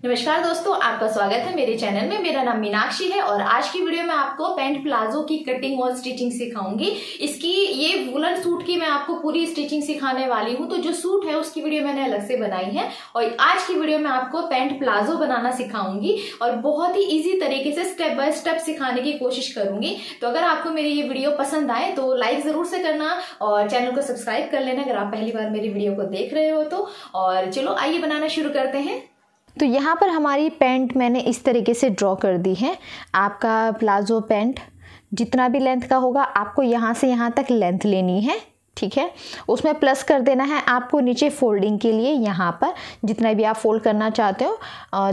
नमस्कार दोस्तों, आपका स्वागत है मेरे चैनल में। मेरा नाम मीनाक्षी है और आज की वीडियो में आपको पैंट प्लाजो की कटिंग और स्टिचिंग सिखाऊंगी। इसकी ये वुलन सूट की मैं आपको पूरी स्टिचिंग सिखाने वाली हूँ। तो जो सूट है उसकी वीडियो मैंने अलग से बनाई है और आज की वीडियो में आपको पैंट प्लाजो बनाना सिखाऊंगी और बहुत ही ईजी तरीके से स्टेप बाय स्टेप सिखाने की कोशिश करूंगी। तो अगर आपको मेरी ये वीडियो पसंद आए तो लाइक जरूर से करना और चैनल को सब्सक्राइब कर लेना अगर आप पहली बार मेरी वीडियो को देख रहे हो तो। और चलो आइए बनाना शुरू करते हैं। तो यहाँ पर हमारी पैंट मैंने इस तरीके से ड्रॉ कर दी है। आपका प्लाजो पैंट जितना भी लेंथ का होगा आपको यहाँ से यहाँ तक लेंथ लेनी है, ठीक है। उसमें प्लस कर देना है आपको नीचे फोल्डिंग के लिए। यहाँ पर जितना भी आप फोल्ड करना चाहते हो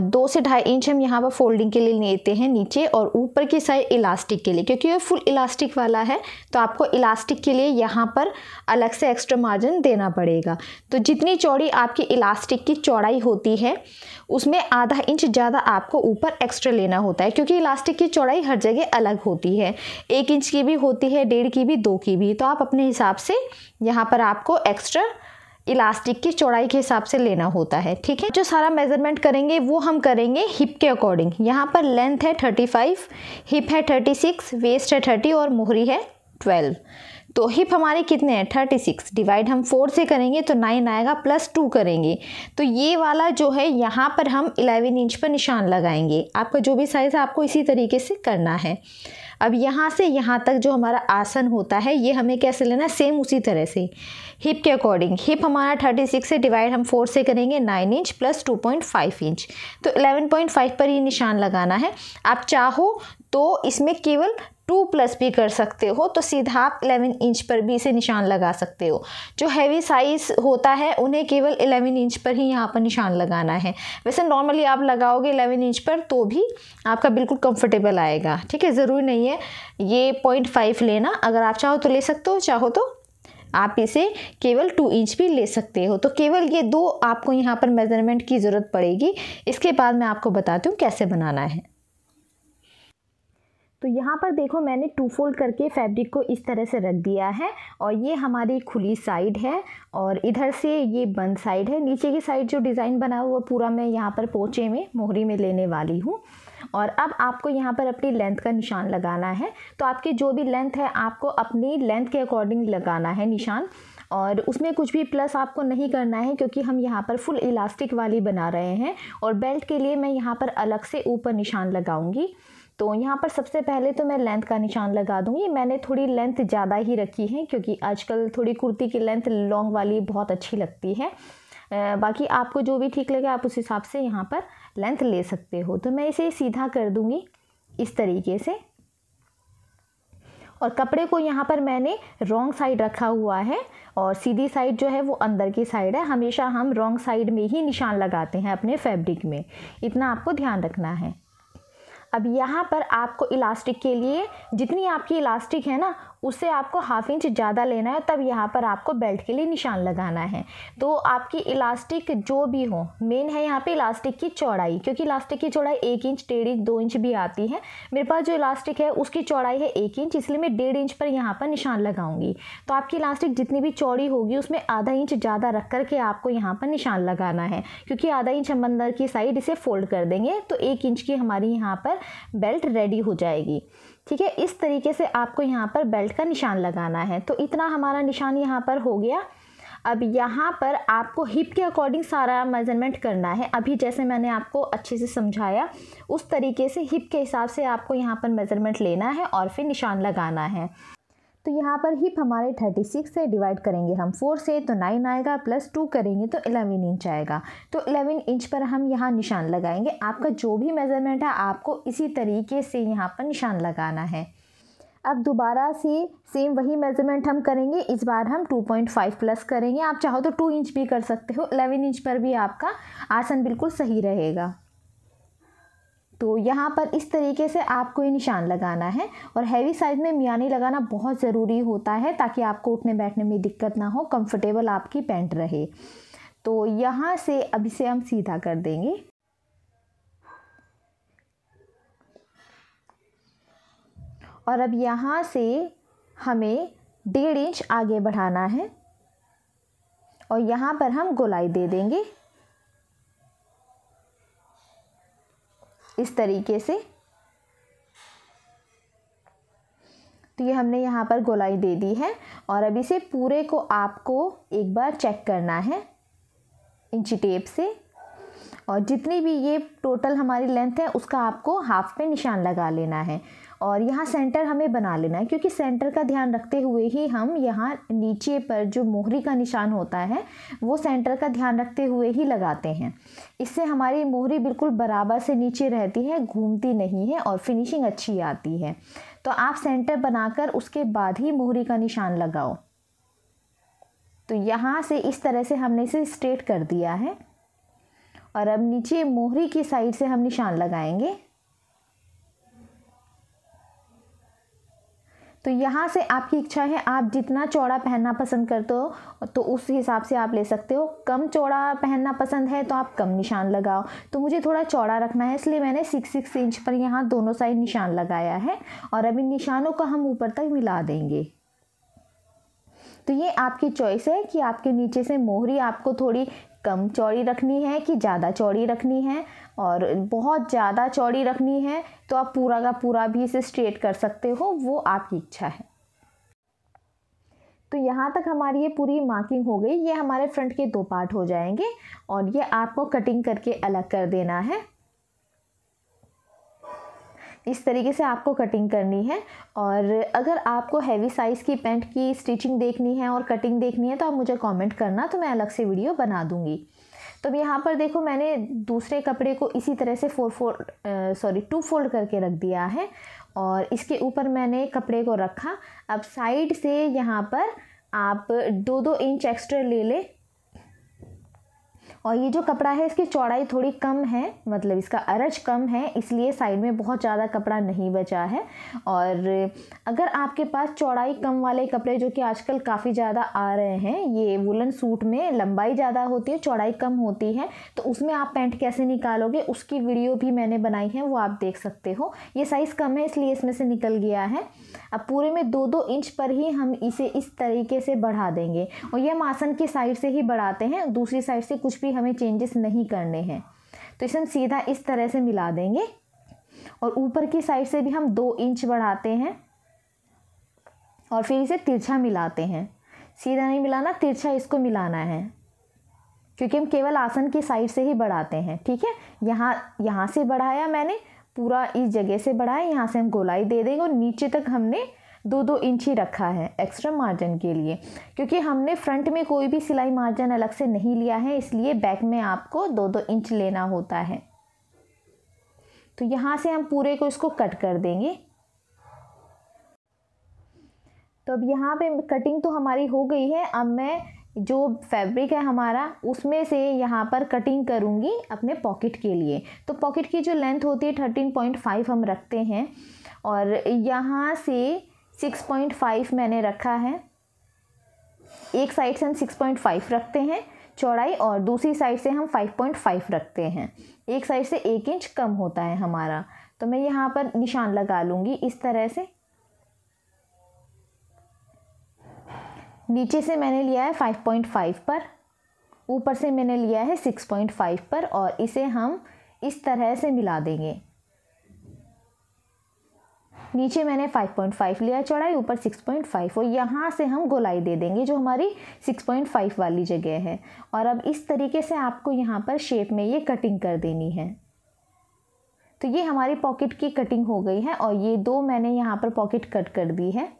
2 से 2.5 इंच हम यहाँ पर फोल्डिंग के लिए लेते हैं नीचे, और ऊपर की साइड इलास्टिक के लिए, क्योंकि ये फुल इलास्टिक वाला है तो आपको इलास्टिक के लिए यहाँ पर अलग से एक्स्ट्रा मार्जिन देना पड़ेगा। तो जितनी चौड़ी आपकी इलास्टिक की चौड़ाई होती है उसमें आधा इंच ज़्यादा आपको ऊपर एक्स्ट्रा लेना होता है, क्योंकि इलास्टिक की चौड़ाई हर जगह अलग होती है। 1 इंच की भी होती है, 1.5 की भी, 2 की भी। तो आप अपने हिसाब से यहाँ पर आपको एक्स्ट्रा इलास्टिक की चौड़ाई के हिसाब से लेना होता है, ठीक है। जो सारा मेजरमेंट करेंगे वो हम करेंगे हिप के अकॉर्डिंग। यहाँ पर लेंथ है 35, हिप है 36, वेस्ट है 30 और मोहरी है 12। तो हिप हमारे कितने हैं 36, डिवाइड हम 4 से करेंगे तो 9 आएगा, प्लस 2 करेंगे तो ये वाला जो है यहाँ पर हम 11 इंच पर निशान लगाएंगे। आपका जो भी साइज़ है आपको इसी तरीके से करना है। अब यहाँ से यहाँ तक जो हमारा आसन होता है ये हमें कैसे लेना है, सेम उसी तरह से हिप के अकॉर्डिंग। हिप हमारा 36 से डिवाइड हम 4 से करेंगे 9 इंच प्लस 2.5 इंच, तो 11.5 पर ही निशान लगाना है। आप चाहो तो इसमें केवल 2 प्लस भी कर सकते हो, तो सीधा आप 11 इंच पर भी इसे निशान लगा सकते हो। जो हैवी साइज़ होता है उन्हें केवल 11 इंच पर ही यहाँ पर निशान लगाना है। वैसे नॉर्मली आप लगाओगे 11 इंच पर तो भी आपका बिल्कुल कंफर्टेबल आएगा, ठीक है। ज़रूरी नहीं है ये 0.5 लेना, अगर आप चाहो तो ले सकते हो, चाहो तो आप इसे केवल 2 इंच भी ले सकते हो। तो केवल ये 2 आपको यहाँ पर मेज़रमेंट की ज़रूरत पड़ेगी। इसके बाद मैं आपको बताती हूँ कैसे बनाना है। तो यहाँ पर देखो मैंने 2 फोल्ड करके फैब्रिक को इस तरह से रख दिया है और ये हमारी खुली साइड है और इधर से ये बंद साइड है। नीचे की साइड जो डिज़ाइन बना हुआ पूरा मैं यहाँ पर पोंचे में मोहरी में लेने वाली हूँ। और अब आपको यहाँ पर अपनी लेंथ का निशान लगाना है। तो आपकी जो भी लेंथ है आपको अपनी लेंथ के अकॉर्डिंग लगाना है निशान, और उसमें कुछ भी प्लस आपको नहीं करना है क्योंकि हम यहाँ पर फुल इलास्टिक वाली बना रहे हैं। और बेल्ट के लिए मैं यहाँ पर अलग से ऊपर निशान लगाऊंगी। तो यहाँ पर सबसे पहले तो मैं लेंथ का निशान लगा दूंगी। मैंने थोड़ी लेंथ ज़्यादा ही रखी है क्योंकि आजकल थोड़ी कुर्ती की लेंथ लॉन्ग वाली बहुत अच्छी लगती है। बाकी आपको जो भी ठीक लगे आप उस हिसाब से यहाँ पर लेंथ ले सकते हो। तो मैं इसे सीधा कर दूंगी इस तरीके से, और कपड़े को यहाँ पर मैंने रॉन्ग साइड रखा हुआ है और सीधी साइड जो है वो अंदर की साइड है। हमेशा हम रॉन्ग साइड में ही निशान लगाते हैं अपने फैब्रिक में, इतना आपको ध्यान रखना है। अब यहाँ पर आपको इलास्टिक के लिए जितनी आपकी इलास्टिक है ना उससे आपको 1/2 इंच ज़्यादा लेना है, तब यहाँ पर आपको बेल्ट के लिए निशान लगाना है। तो आपकी इलास्टिक जो भी हो, मेन है यहाँ पे इलास्टिक की चौड़ाई, क्योंकि इलास्टिक की चौड़ाई 1 इंच, 1.5 इंच, 2 इंच भी आती है। मेरे पास जो इलास्टिक है उसकी चौड़ाई है 1 इंच, इसलिए मैं 1.5 इंच पर यहाँ पर निशान लगाऊंगी। तो आपकी इलास्टिक जितनी भी चौड़ी होगी उसमें आधा इंच ज़्यादा रख करके आपको यहाँ पर निशान लगाना है, क्योंकि आधा इंच हम अंदर की साइड इसे फोल्ड कर देंगे तो 1 इंच की हमारी यहाँ पर बेल्ट रेडी हो जाएगी, ठीक है। इस तरीके से आपको यहाँ पर बेल्ट का निशान लगाना है। तो इतना हमारा निशान यहाँ पर हो गया। अब यहाँ पर आपको हिप के अकॉर्डिंग सारा मेजरमेंट करना है। अभी जैसे मैंने आपको अच्छे से समझाया उस तरीके से हिप के हिसाब से आपको यहाँ पर मेजरमेंट लेना है और फिर निशान लगाना है। तो यहाँ पर हिप हमारे 36 से डिवाइड करेंगे हम 4 से तो 9 आएगा, प्लस 2 करेंगे तो 11 इंच आएगा। तो 11 इंच पर हम यहाँ निशान लगाएंगे। आपका जो भी मेज़रमेंट है आपको इसी तरीके से यहाँ पर निशान लगाना है। अब दोबारा से सेम वही मेज़रमेंट हम करेंगे, इस बार हम 2.5 प्लस करेंगे। आप चाहो तो 2 इंच भी कर सकते हो, 11 इंच पर भी आपका आसन बिल्कुल सही रहेगा। तो यहाँ पर इस तरीके से आपको ये निशान लगाना है। और हैवी साइज में मियानी लगाना बहुत ज़रूरी होता है ताकि आपको उठने बैठने में दिक्कत ना हो, कंफर्टेबल आपकी पैंट रहे। तो यहाँ से अब इसे हम सीधा कर देंगे। और अब यहाँ से हमें 1.5 इंच आगे बढ़ाना है और यहाँ पर हम गोलाई दे देंगे। इस तरीके से। तो ये हमने यहाँ पर गोलाई दे दी है और अब इसे पूरे को आपको एक बार चेक करना है इंची टेप से, और जितनी भी ये टोटल हमारी लेंथ है उसका आपको हाफ पे निशान लगा लेना है। और यहाँ सेंटर हमें बना लेना है, क्योंकि सेंटर का ध्यान रखते हुए ही हम यहाँ नीचे पर जो मोहरी का निशान होता है वो सेंटर का ध्यान रखते हुए ही लगाते हैं। इससे हमारी मोहरी बिल्कुल बराबर से नीचे रहती है, घूमती नहीं है और फिनिशिंग अच्छी आती है। तो आप सेंटर बनाकर उसके बाद ही मोहरी का निशान लगाओ। तो यहाँ से इस तरह से हमने इसे स्ट्रेट कर दिया है और अब नीचे मोहरी की साइड से हम निशान लगाएंगे। तो यहाँ से आपकी इच्छा है, आप जितना चौड़ा पहनना पसंद करते हो तो उस हिसाब से आप ले सकते हो। कम चौड़ा पहनना पसंद है तो आप कम निशान लगाओ। तो मुझे थोड़ा चौड़ा रखना है, इसलिए मैंने 6 इंच पर यहाँ दोनों साइड निशान लगाया है और अब इन निशानों को हम ऊपर तक मिला देंगे। तो ये आपकी चॉइस है कि आपके नीचे से मोहरी आपको थोड़ी कम चौड़ी रखनी है कि ज़्यादा चौड़ी रखनी है, और बहुत ज़्यादा चौड़ी रखनी है तो आप पूरा का पूरा भी इसे स्ट्रेट कर सकते हो, वो आपकी इच्छा है। तो यहाँ तक हमारी ये पूरी मार्किंग हो गई। ये हमारे फ्रंट के 2 पार्ट हो जाएंगे और ये आपको कटिंग करके अलग कर देना है। इस तरीके से आपको कटिंग करनी है। और अगर आपको हैवी साइज़ की पैंट की स्टिचिंग देखनी है और कटिंग देखनी है तो आप मुझे कमेंट करना, तो मैं अलग से वीडियो बना दूंगी। तो यहाँ पर देखो मैंने दूसरे कपड़े को इसी तरह से 2 फोल्ड करके रख दिया है और इसके ऊपर मैंने कपड़े को रखा। अब साइड से यहाँ पर आप 2-2 इंच एक्स्ट्रा ले लें, और ये जो कपड़ा है इसकी चौड़ाई थोड़ी कम है, मतलब इसका अरज कम है, इसलिए साइड में बहुत ज़्यादा कपड़ा नहीं बचा है। और अगर आपके पास चौड़ाई कम वाले कपड़े जो कि आजकल काफ़ी ज़्यादा आ रहे हैं, ये वुलन सूट में लंबाई ज़्यादा होती है, चौड़ाई कम होती है, तो उसमें आप पैंट कैसे निकालोगे उसकी वीडियो भी मैंने बनाई है, वो आप देख सकते हो। ये साइज़ कम है इसलिए इसमें से निकल गया है। अब पूरे में 2-2 इंच पर ही हम इसे इस तरीके से बढ़ा देंगे, और ये हम आसन की साइड से ही बढ़ाते हैं, दूसरी साइड से कुछ भी हमें चेंजेस नहीं करने हैं। तो इसे हम सीधा इस तरह से मिला देंगे और ऊपर की साइड से भी हम 2 इंच बढ़ाते हैं और फिर इसे तिरछा मिलाते हैं। सीधा नहीं मिलाना, तिरछा इसको मिलाना है, क्योंकि हम केवल आसन की साइड से ही बढ़ाते हैं। ठीक है, यहाँ से बढ़ाया मैंने, पूरा इस जगह से बढ़ाया, यहाँ से हम गोलाई दे देंगे और नीचे तक हमने 2-2 इंच ही रखा है एक्स्ट्रा मार्जिन के लिए, क्योंकि हमने फ्रंट में कोई भी सिलाई मार्जिन अलग से नहीं लिया है, इसलिए बैक में आपको 2-2 इंच लेना होता है। तो यहाँ से हम पूरे को इसको कट कर देंगे। तो अब यहाँ पे कटिंग तो हमारी हो गई है। अब मैं जो फैब्रिक है हमारा उसमें से यहाँ पर कटिंग करूँगी अपने पॉकेट के लिए। तो पॉकेट की जो लेंथ होती है 13.5 हम रखते हैं, और यहाँ से 6.5 मैंने रखा है। एक साइड से हम 6.5 रखते हैं चौड़ाई और दूसरी साइड से हम 5.5 रखते हैं। एक साइड से 1 इंच कम होता है हमारा। तो मैं यहाँ पर निशान लगा लूँगी इस तरह से। नीचे से मैंने लिया है 5.5 पर, ऊपर से मैंने लिया है 6.5 पर, और इसे हम इस तरह से मिला देंगे। नीचे मैंने 5.5 लिया चौड़ाई, ऊपर 6.5, और यहाँ से हम गोलाई दे देंगे जो हमारी 6.5 वाली जगह है। और अब इस तरीके से आपको यहाँ पर शेप में ये कटिंग कर देनी है। तो ये हमारी पॉकेट की कटिंग हो गई है, और ये 2 मैंने यहाँ पर पॉकेट कट कर दी है।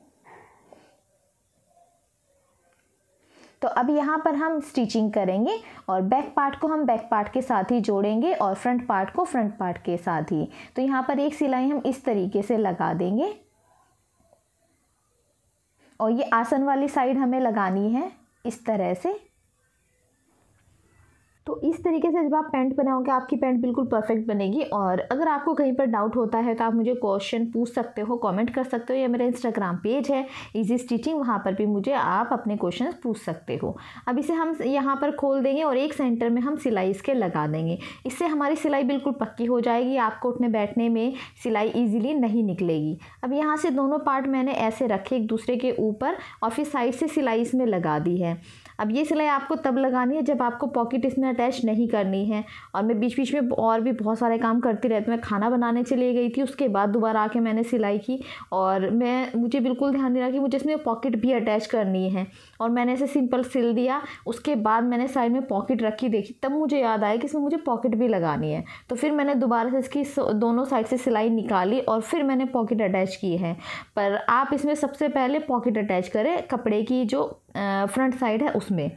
तो अब यहाँ पर हम स्टिचिंग करेंगे, और बैक पार्ट को हम बैक पार्ट के साथ ही जोड़ेंगे और फ्रंट पार्ट को फ्रंट पार्ट के साथ ही। तो यहाँ पर एक सिलाई हम इस तरीके से लगा देंगे, और ये आसन वाली साइड हमें लगानी है इस तरह से। तो इस तरीके से जब आप पैंट बनाओगे आपकी पैंट बिल्कुल परफेक्ट बनेगी। और अगर आपको कहीं पर डाउट होता है तो आप मुझे क्वेश्चन पूछ सकते हो, कमेंट कर सकते हो, या मेरा इंस्टाग्राम पेज है इजी स्टिचिंग, वहाँ पर भी मुझे आप अपने क्वेश्चन पूछ सकते हो। अब इसे हम यहाँ पर खोल देंगे और एक सेंटर में हम सिलाई इसके लगा देंगे। इससे हमारी सिलाई बिल्कुल पक्की हो जाएगी, आपको उठने बैठने में सिलाई ईजिली नहीं निकलेगी। अब यहाँ से दोनों पार्ट मैंने ऐसे रखे एक दूसरे के ऊपर, और फिर साइड से सिलाई इसमें लगा दी है। अब ये सिलाई आपको तब लगानी है जब आपको पॉकेट इसमें अटैच नहीं करनी है। और मैं बीच बीच में और भी बहुत सारे काम करती रहती हूँ। मैं खाना बनाने चली गई थी, उसके बाद दोबारा आके मैंने सिलाई की और मुझे बिल्कुल ध्यान नहीं रहा कि मुझे इसमें पॉकेट भी अटैच करनी है, और मैंने ऐसे सिंपल सिल दिया। उसके बाद मैंने साइड में पॉकेट रखी, देखी, तब मुझे याद आया कि इसमें मुझे पॉकेट भी लगानी है। तो फिर मैंने दोबारा से इसकी दोनों साइड से सिलाई निकाली और फिर मैंने पॉकेट अटैच की है। पर आप इसमें सबसे पहले पॉकेट अटैच करें कपड़े की जो फ्रंट साइड है उसमें।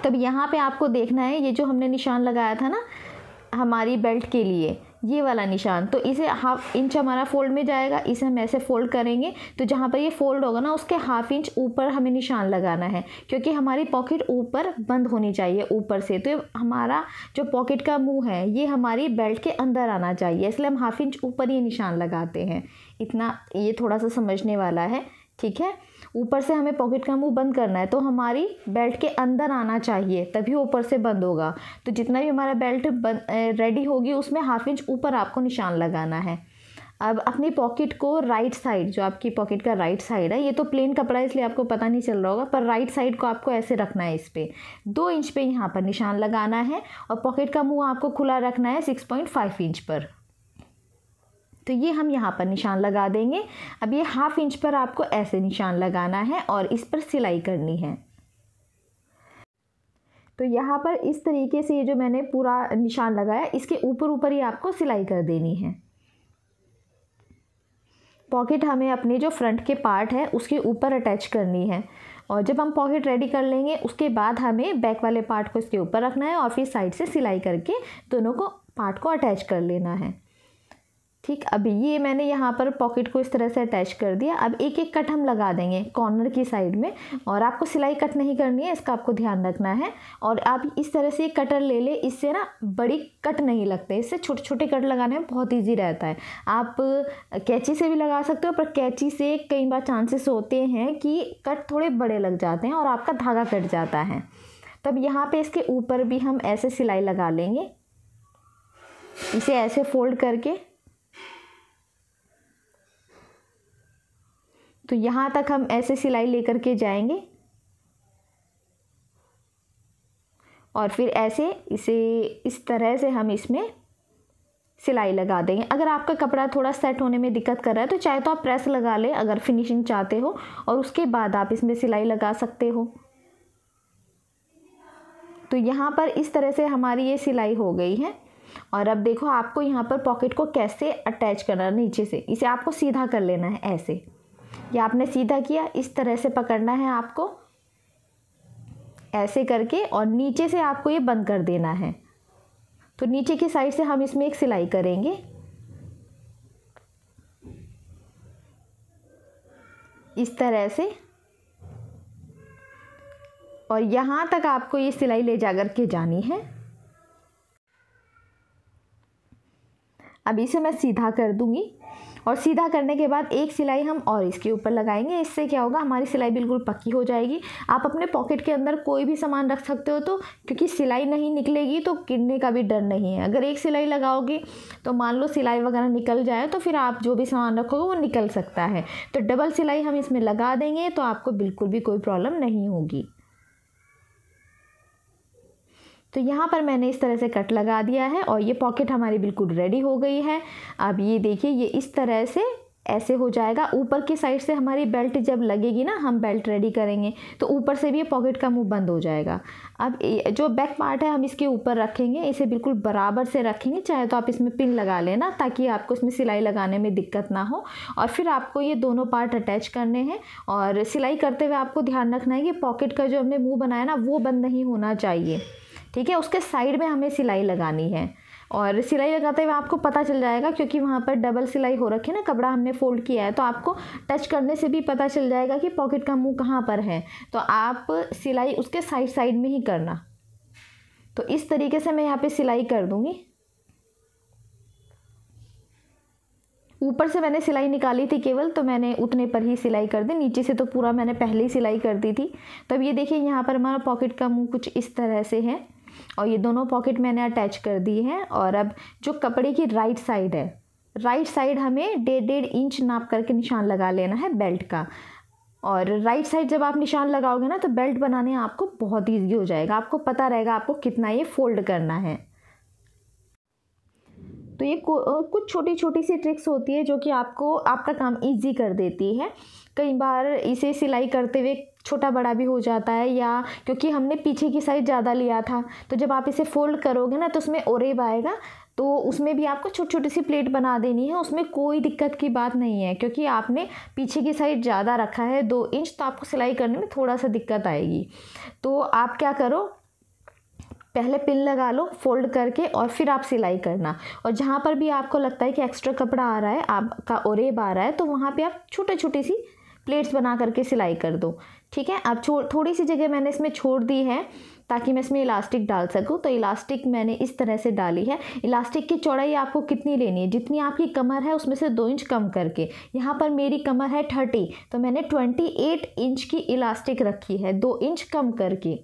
तब यहाँ पे आपको देखना है ये जो हमने निशान लगाया था ना हमारी बेल्ट के लिए, ये वाला निशान, तो इसे 1/2 इंच हमारा फोल्ड में जाएगा। इसे हम ऐसे फोल्ड करेंगे तो जहाँ पर ये फोल्ड होगा ना उसके 1/2 इंच ऊपर हमें निशान लगाना है, क्योंकि हमारी पॉकेट ऊपर बंद होनी चाहिए ऊपर से। तो हमारा जो पॉकेट का मुंह है ये हमारी बेल्ट के अंदर आना चाहिए, इसलिए हम 1/2 इंच ऊपर ये निशान लगाते हैं। इतना ये थोड़ा सा समझने वाला है, ठीक है। ऊपर से हमें पॉकेट का मुंह बंद करना है, तो हमारी बेल्ट के अंदर आना चाहिए, तभी ऊपर से बंद होगा। तो जितना भी हमारा बेल्ट रेडी होगी उसमें 1/2 इंच ऊपर आपको निशान लगाना है। अब अपनी पॉकेट को राइट साइड, जो आपकी पॉकेट का राइट साइड है, ये तो प्लेन कपड़ा है इसलिए आपको पता नहीं चल रहा होगा, पर राइट साइड को आपको ऐसे रखना है। इस पर 2 इंच पे यहाँ पर निशान लगाना है और पॉकेट का मुँह आपको खुला रखना है 6.5 इंच पर। तो ये हम यहाँ पर निशान लगा देंगे। अब ये 1/2 इंच पर आपको ऐसे निशान लगाना है और इस पर सिलाई करनी है। तो यहाँ पर इस तरीके से ये जो मैंने पूरा निशान लगाया इसके ऊपर ऊपर ही आपको सिलाई कर देनी है। पॉकेट हमें अपने जो फ्रंट के पार्ट है उसके ऊपर अटैच करनी है, और जब हम पॉकेट रेडी कर लेंगे उसके बाद हमें बैक वाले पार्ट को इसके ऊपर रखना है और फिर साइड से सिलाई करके दोनों को पार्ट को अटैच कर लेना है। ठीक, अब ये मैंने यहाँ पर पॉकेट को इस तरह से अटैच कर दिया। अब एक एक कट हम लगा देंगे कॉर्नर की साइड में, और आपको सिलाई कट नहीं करनी है, इसका आपको ध्यान रखना है। और आप इस तरह से कटर ले ले, इससे ना बड़ी कट नहीं लगते, इससे छोटे छोटे कट लगाने में बहुत ईजी रहता है। आप कैंची से भी लगा सकते हो, पर कैंची से कई बार चांसेस होते हैं कि कट थोड़े बड़े लग जाते हैं और आपका धागा कट जाता है। तब यहाँ पे इसके ऊपर भी हम ऐसे सिलाई लगा लेंगे, इसे ऐसे फोल्ड करके। तो यहाँ तक हम ऐसे सिलाई लेकर के जाएंगे और फिर ऐसे इसे इस तरह से हम इसमें सिलाई लगा देंगे। अगर आपका कपड़ा थोड़ा सेट होने में दिक्कत कर रहा है तो चाहे तो आप प्रेस लगा लें अगर फिनिशिंग चाहते हो, और उसके बाद आप इसमें सिलाई लगा सकते हो। तो यहाँ पर इस तरह से हमारी ये सिलाई हो गई है। और अब देखो आपको यहाँ पर पॉकेट को कैसे अटैच करना है नीचे से, इसे आपको सीधा कर लेना है ऐसे। ये आपने सीधा किया, इस तरह से पकड़ना है आपको ऐसे करके, और नीचे से आपको ये बंद कर देना है। तो नीचे की साइड से हम इसमें एक सिलाई करेंगे, इस तरह से, और यहाँ तक आपको ये सिलाई ले जाकर के जानी है। अब इसे मैं सीधा कर दूंगी, और सीधा करने के बाद एक सिलाई हम और इसके ऊपर लगाएंगे। इससे क्या होगा, हमारी सिलाई बिल्कुल पक्की हो जाएगी। आप अपने पॉकेट के अंदर कोई भी सामान रख सकते हो, तो क्योंकि सिलाई नहीं निकलेगी तो गिरने का भी डर नहीं है। अगर एक सिलाई लगाओगे तो मान लो सिलाई वगैरह निकल जाए तो फिर आप जो भी सामान रखोगे वो निकल सकता है। तो डबल सिलाई हम इसमें लगा देंगे तो आपको बिल्कुल भी कोई प्रॉब्लम नहीं होगी। तो यहाँ पर मैंने इस तरह से कट लगा दिया है और ये पॉकेट हमारी बिल्कुल रेडी हो गई है। अब ये देखिए, ये इस तरह से ऐसे हो जाएगा। ऊपर की साइड से हमारी बेल्ट जब लगेगी ना, हम बेल्ट रेडी करेंगे तो ऊपर से भी ये पॉकेट का मुंह बंद हो जाएगा। अब जो बैक पार्ट है हम इसके ऊपर रखेंगे, इसे बिल्कुल बराबर से रखेंगे। चाहे तो आप इसमें पिन लगा लेना ताकि आपको इसमें सिलाई लगाने में दिक्कत ना हो। और फिर आपको ये दोनों पार्ट अटैच करने हैं, और सिलाई करते हुए आपको ध्यान रखना है कि पॉकेट का जो हमने मुँह बनाया ना वो बंद नहीं होना चाहिए, ठीक है। उसके साइड में हमें सिलाई लगानी है, और सिलाई लगाते हुए आपको पता चल जाएगा क्योंकि वहाँ पर डबल सिलाई हो रखी है ना, कपड़ा हमने फोल्ड किया है, तो आपको टच करने से भी पता चल जाएगा कि पॉकेट का मुंह कहाँ पर है। तो आप सिलाई उसके साइड साइड में ही करना। तो इस तरीके से मैं यहाँ पे सिलाई कर दूँगी। ऊपर से मैंने सिलाई निकाली थी केवल, तो मैंने उतने पर ही सिलाई कर दी। नीचे से तो पूरा मैंने पहले ही सिलाई कर दी थी। तब ये देखिए यहाँ पर हमारा पॉकेट का मुंह कुछ इस तरह से है, और ये दोनों पॉकेट मैंने अटैच कर दी हैं। और अब जो कपड़े की राइट साइड है, राइट साइड हमें 1.5 इंच नाप करके निशान लगा लेना है बेल्ट का। और राइट साइड जब आप निशान लगाओगे ना तो बेल्ट बनाने आपको बहुत ईजी हो जाएगा, आपको पता रहेगा आपको कितना ये फोल्ड करना है। तो ये कुछ छोटी छोटी सी ट्रिक्स होती है जो कि आपको आपका काम इजी कर देती है। कई बार इसे सिलाई करते हुए छोटा बड़ा भी हो जाता है, या क्योंकि हमने पीछे की साइड ज़्यादा लिया था, तो जब आप इसे फोल्ड करोगे ना तो उसमें ओरेब आएगा, तो उसमें भी आपको छोटी छोटी सी प्लेट बना देनी है। उसमें कोई दिक्कत की बात नहीं है, क्योंकि आपने पीछे की साइड ज़्यादा रखा है 2 इंच, तो आपको सिलाई करने में थोड़ा सा दिक्कत आएगी। तो आप क्या करो, पहले पिन लगा लो फोल्ड करके और फिर आप सिलाई करना। और जहाँ पर भी आपको लगता है कि एक्स्ट्रा कपड़ा आ रहा है, आपका ओरेब आ रहा है, तो वहाँ पे आप छोटे छोटी सी प्लेट्स बना करके सिलाई कर दो। ठीक है, अब थोड़ी सी जगह मैंने इसमें छोड़ दी है ताकि मैं इसमें इलास्टिक डाल सकूं। तो इलास्टिक मैंने इस तरह से डाली है। इलास्टिक की चौड़ाई आपको कितनी लेनी है, जितनी आपकी कमर है उसमें से 2 इंच कम करके। यहाँ पर मेरी कमर है 30, तो मैंने 28 इंच की इलास्टिक रखी है, 2 इंच कम करके।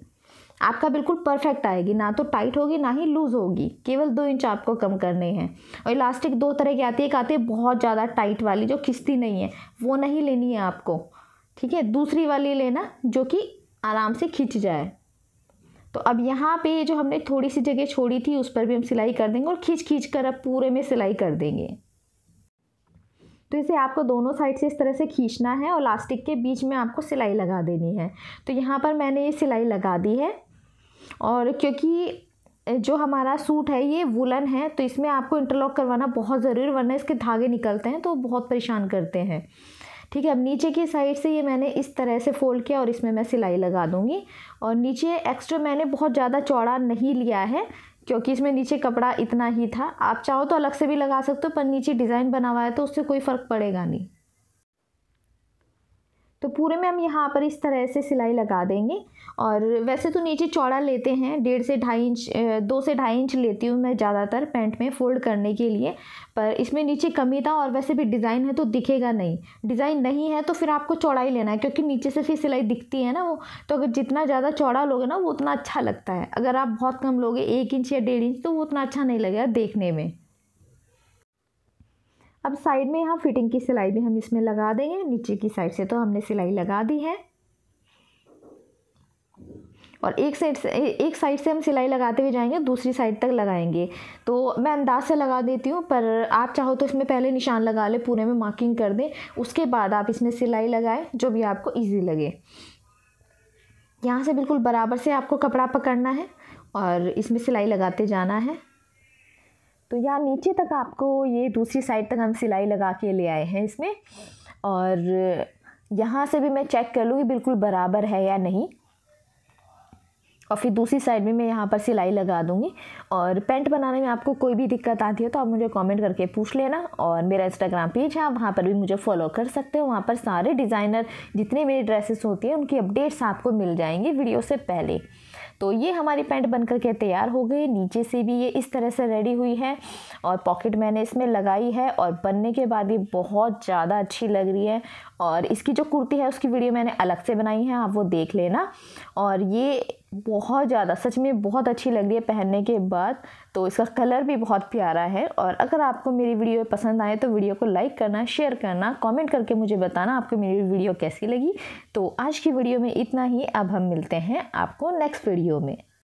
आपका बिल्कुल परफेक्ट आएगी, ना तो टाइट होगी ना ही लूज़ होगी, केवल 2 इंच आपको कम करने हैं। और इलास्टिक 2 तरह की आती है, एक आती है बहुत ज़्यादा टाइट वाली जो खिंचती नहीं है, वो नहीं लेनी है आपको। ठीक है, दूसरी वाली लेना जो कि आराम से खिंच जाए। तो अब यहाँ पे जो हमने थोड़ी सी जगह छोड़ी थी उस पर भी हम सिलाई कर देंगे और खींच कर अब पूरे में सिलाई कर देंगे। तो इसे आपको दोनों साइड से इस तरह से खींचना है और इलास्टिक के बीच में आपको सिलाई लगा देनी है। तो यहाँ पर मैंने ये सिलाई लगा दी है। और क्योंकि जो हमारा सूट है ये वुलन है, तो इसमें आपको इंटरलॉक करवाना बहुत ज़रूरी है, वरना इसके धागे निकलते हैं तो बहुत परेशान करते हैं। ठीक है, अब नीचे की साइड से ये मैंने इस तरह से फोल्ड किया और इसमें मैं सिलाई लगा दूंगी। और नीचे एक्स्ट्रा मैंने बहुत ज़्यादा चौड़ा नहीं लिया है, क्योंकि इसमें नीचे कपड़ा इतना ही था। आप चाहो तो अलग से भी लगा सकते हो, पर नीचे डिज़ाइन बना हुआ है तो उससे कोई फ़र्क पड़ेगा नहीं। तो पूरे में हम यहाँ पर इस तरह से सिलाई लगा देंगे। और वैसे तो नीचे चौड़ा लेते हैं 1.5 से 2.5 इंच, 2 से 2.5 इंच लेती हूँ मैं ज़्यादातर पैंट में फ़ोल्ड करने के लिए, पर इसमें नीचे कमी था और वैसे भी डिज़ाइन है तो दिखेगा नहीं। डिज़ाइन नहीं है तो फिर आपको चौड़ाई लेना है, क्योंकि नीचे से फिर सिलाई दिखती है ना वो, तो अगर जितना ज़्यादा चौड़ा लोगे ना वो उतना अच्छा लगता है। अगर आप बहुत कम लोगे 1 इंच या 1.5 इंच तो वो उतना अच्छा नहीं लगेगा देखने में। अब साइड में यहाँ फिटिंग की सिलाई भी हम इसमें लगा देंगे। नीचे की साइड से तो हमने सिलाई लगा दी है और एक साइड से हम सिलाई लगाते हुए जाएंगे, दूसरी साइड तक लगाएंगे। तो मैं अंदाज से लगा देती हूँ, पर आप चाहो तो इसमें पहले निशान लगा ले, पूरे में मार्किंग कर दें, उसके बाद आप इसमें सिलाई लगाएं, जो भी आपको ईजी लगे। यहाँ से बिल्कुल बराबर से आपको कपड़ा पकड़ना है और इसमें सिलाई लगाते जाना है। तो यहाँ नीचे तक आपको ये दूसरी साइड तक हम सिलाई लगा के ले आए हैं इसमें। और यहाँ से भी मैं चेक कर लूँगी बिल्कुल बराबर है या नहीं, और फिर दूसरी साइड में मैं यहाँ पर सिलाई लगा दूँगी। और पैंट बनाने में आपको कोई भी दिक्कत आती है तो आप मुझे कमेंट करके पूछ लेना। और मेरा इंस्टाग्राम पेज है, आप वहाँ पर भी मुझे फॉलो कर सकते हो। वहाँ पर सारे डिज़ाइनर जितने मेरी ड्रेसेस होती हैं उनकी अपडेट्स आपको मिल जाएंगी वीडियो से पहले। तो ये हमारी पैंट बनकर के तैयार हो गई। नीचे से भी ये इस तरह से रेडी हुई है और पॉकेट मैंने इसमें लगाई है, और बनने के बाद ये बहुत ज़्यादा अच्छी लग रही है। और इसकी जो कुर्ती है उसकी वीडियो मैंने अलग से बनाई है, आप वो देख लेना। और ये बहुत ज़्यादा सच में बहुत अच्छी लग रही है पहनने के बाद। तो इसका कलर भी बहुत प्यारा है। और अगर आपको मेरी वीडियो पसंद आए तो वीडियो को लाइक करना, शेयर करना, कमेंट करके मुझे बताना आपको मेरी वीडियो कैसी लगी। तो आज की वीडियो में इतना ही, अब हम मिलते हैं आपको नेक्स्ट वीडियो में।